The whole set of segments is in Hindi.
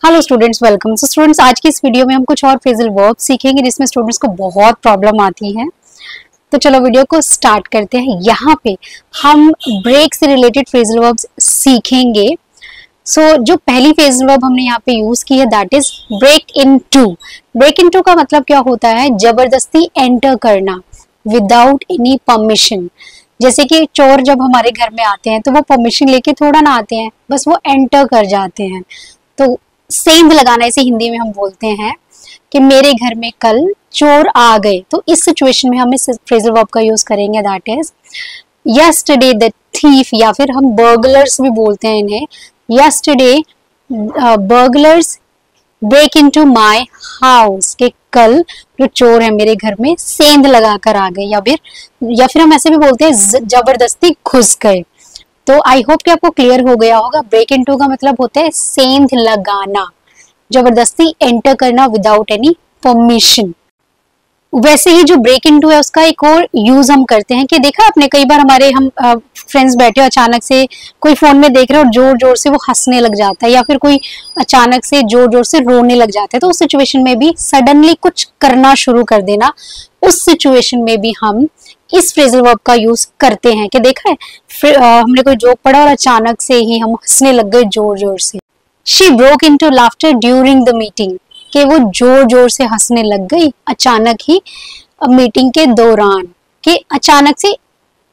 Hello students, welcome. So students, आज की इस वीडियो में हम कुछ और फ्रेजल वर्ब सीखेंगे जिसमें स्टूडेंट्स को बहुत प्रॉब्लम आती है। तो चलो वीडियो को स्टार्ट करते हैं। यहाँ पे हम ब्रेक से रिलेटेड फ्रेजल वर्ब्स सीखेंगे। जो पहली फ्रेजल वर्ब हमने यहाँ पे यूज की है that is break into. Break into का मतलब क्या होता है? जबरदस्ती एंटर करना विदाउट एनी परमिशन। जैसे कि चोर जब हमारे घर में आते हैं तो वो परमिशन लेके थोड़ा ना आते हैं, बस वो एंटर कर जाते हैं। तो सेंध लगाना, इसे हिंदी में हम बोलते हैं कि मेरे घर में कल चोर आ गए। तो इस सिचुएशन में हम इस फ्रेजल वर्ब का यूज करेंगे that is yesterday the thief, या फिर हम बर्गलर्स भी बोलते हैं इन्हें। Yesterday burglars break into my house, के कल जो चोर है मेरे घर में सेंध लगा कर आ गए, या फिर हम ऐसे भी बोलते हैं जबरदस्ती घुस गए। तो आई होप कि आपको क्लियर हो गया होगा। ब्रेक इनटू का मतलब होता है सेंध लगाना, जबरदस्ती एंटर करना विदाउट एनी परमिशन। वैसे ही जो ब्रेक इनटू है उसका एक और यूज हम करते हैं कि देखा आपने कई बार हमारे हम फ्रेंड्स बैठे हो, अचानक से कोई फोन में देख रहे हो और जोर जोर से वो हंसने लग जाता है, या फिर कोई अचानक से जोर जोर से रोने लग जाता है। तो उस सिचुएशन में भी सडनली कुछ करना शुरू कर देना, उस सिचुएशन में भी हम इस फ्रेजल वर्ब का यूज करते हैं कि देखा है हमने कोई जोक पढ़ा और अचानक से ही हम हंसने लग गए जोर जोर से। She broke into laughter during the meeting, कि वो जोर जोर से हंसने लग गई अचानक ही मीटिंग के दौरान, कि अचानक से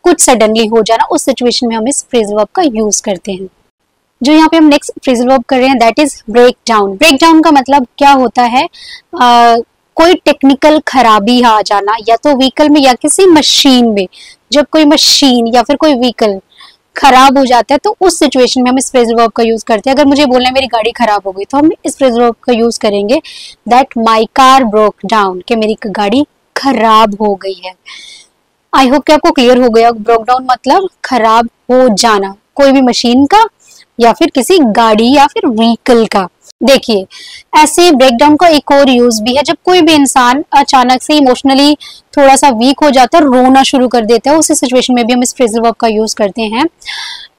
कुछ सडनली हो जाना, उस सिचुएशन में हम इस फ्रेजल वर्ब का यूज करते हैं। जो यहाँ पे हम नेक्स्ट फ्रेजल वर्ब कर रहे हैं that is break down. Break down का मतलब क्या होता है? कोई टेक्निकल खराबी आ जाना, या तो व्हीकल में या किसी मशीन में। जब कोई मशीन या फिर कोई व्हीकल खराब हो जाता है तो उस सिचुएशन में हम इस फ्रेजल वर्ब का यूज करते हैं। अगर मुझे बोलना है मेरी गाड़ी खराब हो गई तो हम इस फ्रेजल वर्ब का यूज करेंगे that my car broke down, कि मेरी गाड़ी खराब हो गई है। आई होप कि आपको क्लियर हो गया। ब्रोक डाउन मतलब खराब हो जाना, कोई भी मशीन का या फिर किसी गाड़ी या फिर व्हीकल का। देखिए, ऐसे ब्रेकडाउन का एक और यूज भी है जब कोई भी इंसान अचानक से इमोशनली थोड़ा सा वीक हो जाता है, रोना शुरू कर देता है, उसी सिचुएशन में भी हम इस फ्रेजल वर्ब का यूज करते हैं।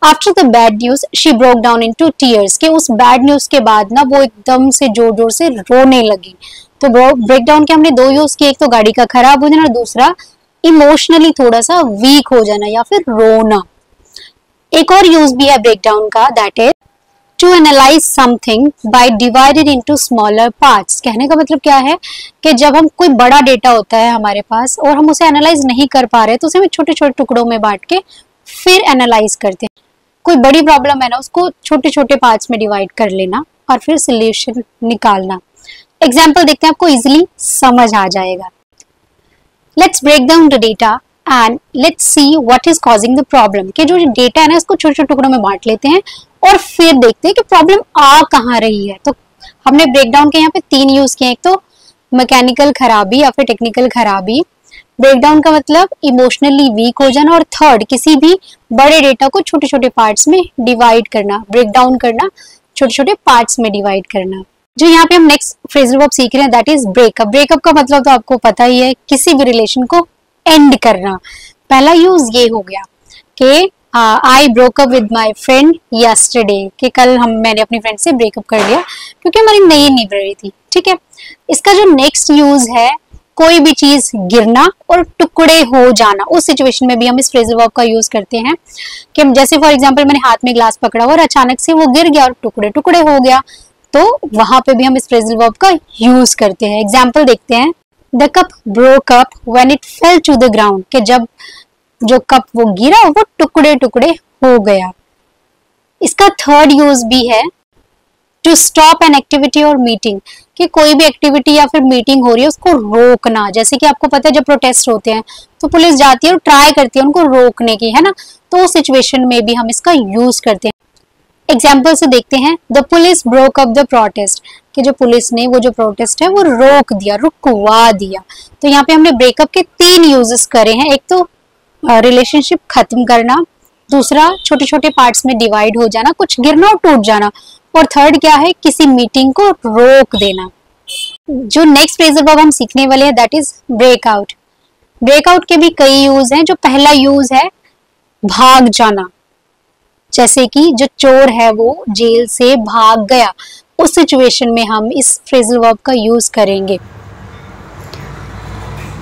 After the bad news she broke down into tears, कि उस बैड न्यूज के बाद ना वो एकदम से जोर जोर से रोने लगी। तो ब्रेकडाउन के हमने दो यूज किए, एक तो गाड़ी का खराब हो जाना और दूसरा इमोशनली थोड़ा सा वीक हो जाना या फिर रोना। एक और यूज भी है ब्रेकडाउन का that is to analyze something by divided into smaller parts. कहने का मतलब क्या है कि जब हम कोई बड़ा डेटा होता है हमारे पास और हम उसे एनालाइज नहीं कर पा रहे तो उसे हम छोटे छोटे टुकड़ों में बांट के फिर एनालाइज करते हैं। कोई बड़ी प्रॉब्लम है ना, उसको छोटे छोटे पार्ट्स में डिवाइड कर लेना और फिर सोल्यूशन निकालना। एग्जाम्पल देखते हैं, आपको इजिली समझ आ जाएगा। Let's break down the data and let's see what is causing the problem, कि जो डेटा है ना इसको छोटे छोटे टुकड़ों में बांट लेते हैं और फिर देखते हैं कि प्रॉब्लम आ कहाँ रही है। तो हमने ब्रेकडाउन के यहाँ पे तीन यूज किए, एक तो मैकेनिकल खराबी या फिर टेक्निकल खराबी, ब्रेकडाउन का मतलब इमोशनली वीक हो जाना, और थर्ड किसी भी बड़े डेटा को छोटे छोटे पार्ट्स में डिवाइड करना, ब्रेकडाउन करना, छोटे छोटे पार्ट्स में डिवाइड करना। जो यहाँ पे हम नेक्स्ट फ्रेजल वर्ब सीख रहे हैं दैट इज ब्रेकअप। ब्रेकअप का मतलब तो आपको पता ही है, किसी भी रिलेशन को एंड करना। पहला यूज ये हो गया कि I broke up with my friend yesterday, कि कल मैंने अपनी फ्रेंड से ब्रेकअप कर लिया क्योंकि हमारी नहीं निभ रही थी। ठीक है, इसका जो नेक्स्ट यूज है कोई भी चीज गिरना और टुकड़े हो जाना, उस सिचुएशन में भी हम इस फ्रेजल वर्ब का यूज करते हैं कि जैसे फॉर एग्जांपल मैंने हाथ में ग्लास पकड़ा और अचानक से वो गिर गया और टुकड़े टुकड़े हो गया, तो वहां पे भी हम इस फ्रेजल वर्ब का यूज करते हैं। एग्जाम्पल देखते हैं, the cup broke up when it fell to the ground, कि जब जो कप वो गिरा वो टुकड़े टुकड़े हो गया। इसका थर्ड यूज भी है टू स्टॉप एन एक्टिविटी और मीटिंग, कि कोई भी एक्टिविटी या फिर मीटिंग हो रही है उसको रोकना। जैसे कि आपको पता है जब प्रोटेस्ट होते हैं तो पुलिस जाती है और ट्राई करती है उनको रोकने की, है ना, तो उस सिचुएशन में भी हम इसका यूज करते हैं। एग्जाम्पल से देखते हैं, the police broke up the protest, कि जो पुलिस ने वो जो प्रोटेस्ट है वो रोक दिया, रुकवा दिया। तो यहाँ पे हमने ब्रेकअप के तीन यूजेस करे हैं, एक तो रिलेशनशिप खत्म करना, दूसरा छोटे छोटे पार्ट्स में डिवाइड हो जाना, कुछ गिरना और टूट जाना, और थर्ड क्या है, किसी मीटिंग को रोक देना। जो नेक्स्ट फ्रेजल वर्ब हम सीखने वाले हैं दैट इज ब्रेकआउट। ब्रेकआउट के भी कई यूज हैं। जो पहला यूज है भाग जाना, जैसे कि जो चोर है वो जेल से भाग गया, उस सिचुएशन में हम इस फ्रेजल वर्ब का यूज करेंगे।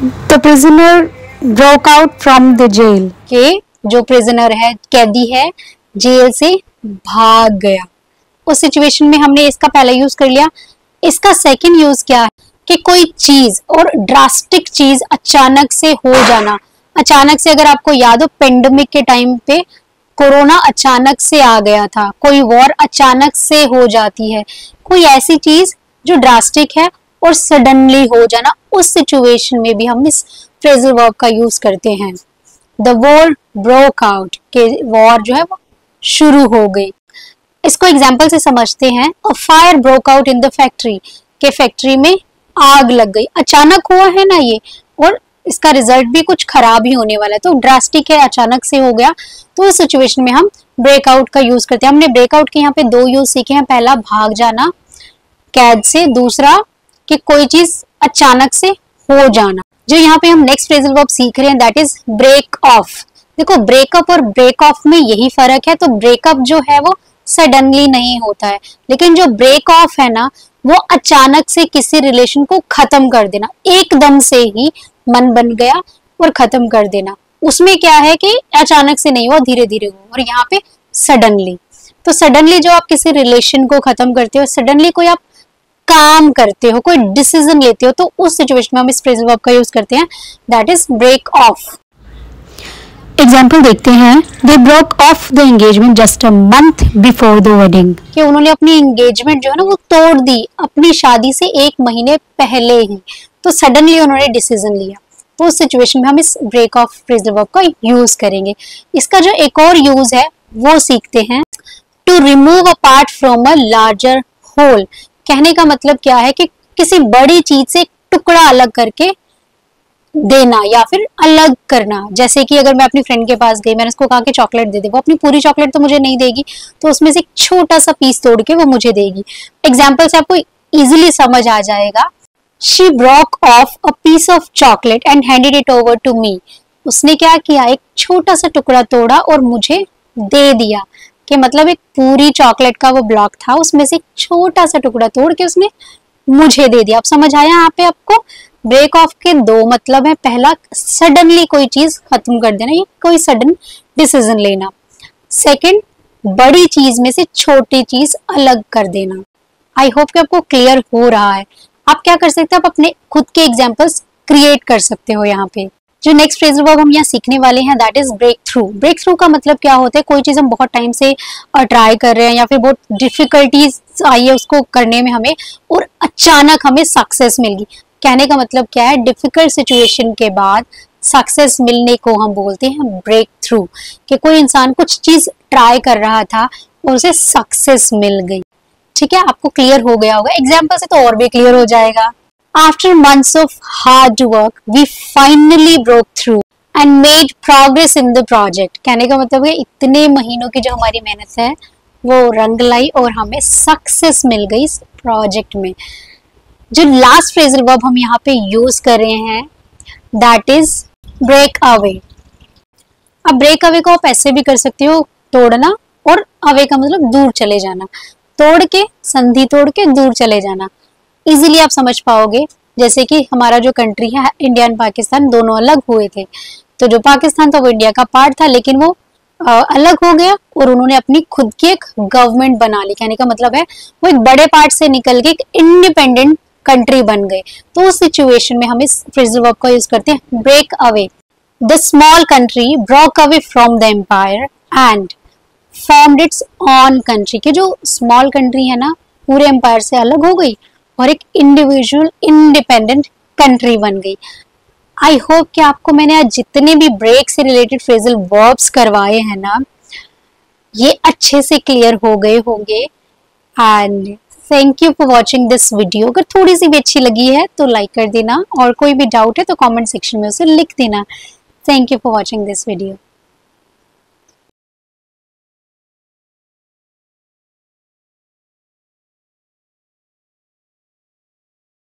The prisoner broke out from the jail, के जो प्रिजनर है, कैदी है, जेल से भाग गया। उस सिचुएशन में हमने इसका पहला यूज कर लिया। इसका सेकंड यूज क्या है कि कोई चीज और ड्रास्टिक चीज अचानक से हो जाना। अचानक से, अगर आपको याद हो, पेंडेमिक के टाइम पे कोरोना अचानक से आ गया था, कोई वॉर अचानक से हो जाती है, कोई ऐसी चीज जो ड्रास्टिक है और सडनली हो जाना, उस सिचुएशन में भी हम इस फ्रेजल वर्ब का यूज करते हैं। द वॉर ब्रोक आउट, के वॉर जो है वो शुरू हो गई। इसको एग्जाम्पल से समझते हैं। A fire broke out in the factory, के फैक्ट्री में आग लग गई। अचानक हुआ है ना ये, और इसका रिजल्ट भी कुछ खराब ही होने वाला है, तो ड्रास्टिक है, अचानक से हो गया। तो इस सिचुएशन में हम ब्रेकआउट का यूज करते हैं। हमने ब्रेकआउट के यहाँ पे दो यूज सीखे हैं। पहला भाग जाना कैद से, दूसरा कि कोई चीज अचानक से हो जाना। जो यहाँ पे हम नेक्स्ट फ्रेजल वर्ब सीख रहे हैं दैट इज ब्रेक ऑफ। देखो, ब्रेकअप और ब्रेक ऑफ में यही फर्क है। तो ब्रेकअप जो है वो सडनली नहीं होता है, लेकिन जो ब्रेक ऑफ है ना, वो अचानक से किसी रिलेशन को खत्म कर देना, एकदम से ही मन बन गया और खत्म कर देना। उसमें क्या है कि अचानक से नहीं हुआ, धीरे धीरे हुआ, और यहाँ पे सडनली। तो सडनली जो आप किसी रिलेशन को खत्म करते हो, सडनली कोई आप काम करते हो, कोई डिसीजन लेते हो, तो उस सिचुएशन में हम इस फ्रेजल वर्ब का यूज करते हैं that is break off. Example देखते हैं। They broke off the engagement just a month before the wedding, कि उन्होंने अपनी एंगेजमेंट जो है ना वो तोड़ दी अपनी शादी से एक महीने पहले ही। तो सडनली उन्होंने डिसीजन लिया। तो उस सिचुएशन में हम इस ब्रेक ऑफ फ्रेजल वर्ब का यूज करेंगे। इसका जो एक और यूज है वो सीखते हैं। To remove a part from a larger whole, कहने का मतलब क्या है कि किसी बड़ी चीज से टुकड़ा अलग करके देना या फिर अलग करना। जैसे कि अगर मैं अपनी फ्रेंड के पास गई, मैंने उसको कहा कि चॉकलेट दे दे, वो अपनी पूरी चॉकलेट तो मुझे नहीं देगी, तो उसमें से एक छोटा सा पीस तोड़ के वो मुझे देगी। एग्जाम्पल से आपको इजीली समझ आ जाएगा। She broke off a piece of chocolate and handed it over to me, उसने क्या किया, एक छोटा सा टुकड़ा तोड़ा और मुझे दे दिया। कि मतलब एक पूरी चॉकलेट का वो ब्लॉक था, उसमें से एक छोटा सा टुकड़ा तोड़ के उसने मुझे दे दिया। अब समझ आया यहाँ पे आपको? ब्रेक ऑफ के दो मतलब है। पहला, सडनली कोई चीज खत्म कर देना, ये कोई सडन डिसीजन लेना। सेकंड, बड़ी चीज में से छोटी चीज अलग कर देना। आई होप कि आपको क्लियर हो रहा है। आप क्या कर सकते हैं, आप अपने खुद के एग्जांपल्स क्रिएट कर सकते हो। यहाँ पे जो नेक्स्ट फ्रेजल वर्ब हम यहाँ सीखने वाले हैं that is break through. Break through का मतलब क्या होता है, कोई चीज हम बहुत टाइम से ट्राई कर रहे हैं या फिर बहुत डिफिकल्टीज आई है उसको करने में हमें, और अचानक हमें सक्सेस मिल गई। कहने का मतलब क्या है, डिफिकल्ट सिचुएशन के बाद सक्सेस मिलने को हम बोलते हैं ब्रेक थ्रू। कि कोई इंसान कुछ चीज ट्राई कर रहा था और उसे सक्सेस मिल गई। ठीक है, आपको क्लियर हो गया होगा। एग्जाम्पल से तो और भी क्लियर हो जाएगा। After months of hard work, we finally broke through and made progress in the project. कहने का मतलब है इतने महीनों की जो हमारी मेहनत है वो रंग लाई और हमें सक्सेस मिल गई इस प्रोजेक्ट में। जो लास्ट फ्रेजल वर्ब हम यहाँ पे यूज कर रहे हैं दैट इज ब्रेक अवे। अब ब्रेक अवे को आप ऐसे भी कर सकते हो, तोड़ना, और अवे का मतलब दूर चले जाना। तोड़ के, संधि तोड़ के दूर चले जाना। इजीली आप समझ पाओगे। जैसे कि हमारा जो कंट्री है, इंडिया एंड पाकिस्तान दोनों अलग हुए थे। तो जो पाकिस्तान था वो इंडिया का पार्ट था, लेकिन वो अलग हो गया और उन्होंने अपनी खुद की एक गवर्नमेंट बना ली। कहने का मतलब है वो एक बड़े पार्ट से निकल के एक इंडिपेंडेंट कंट्री बन गए। तो उस सिचुएशन में हम इस फ्रेजल वर्ब का यूज करते हैं break away. The small country broke away from the empire and formed its own country. के जो स्मॉल कंट्री है ना, पूरे एम्पायर से अलग हो गई और एक इंडिविजुअल इंडिपेंडेंट कंट्री बन गई। आई होप कि आपको मैंने आज जितने भी ब्रेक से रिलेटेड फ्रेजल वर्ब्स करवाए हैं ना, ये अच्छे से क्लियर हो गए होंगे। And thank you for watching this video. अगर थोड़ी सी भी अच्छी लगी है तो लाइक कर देना, और कोई भी डाउट है तो कमेंट सेक्शन में उसे लिख देना। Thank you for watching this video.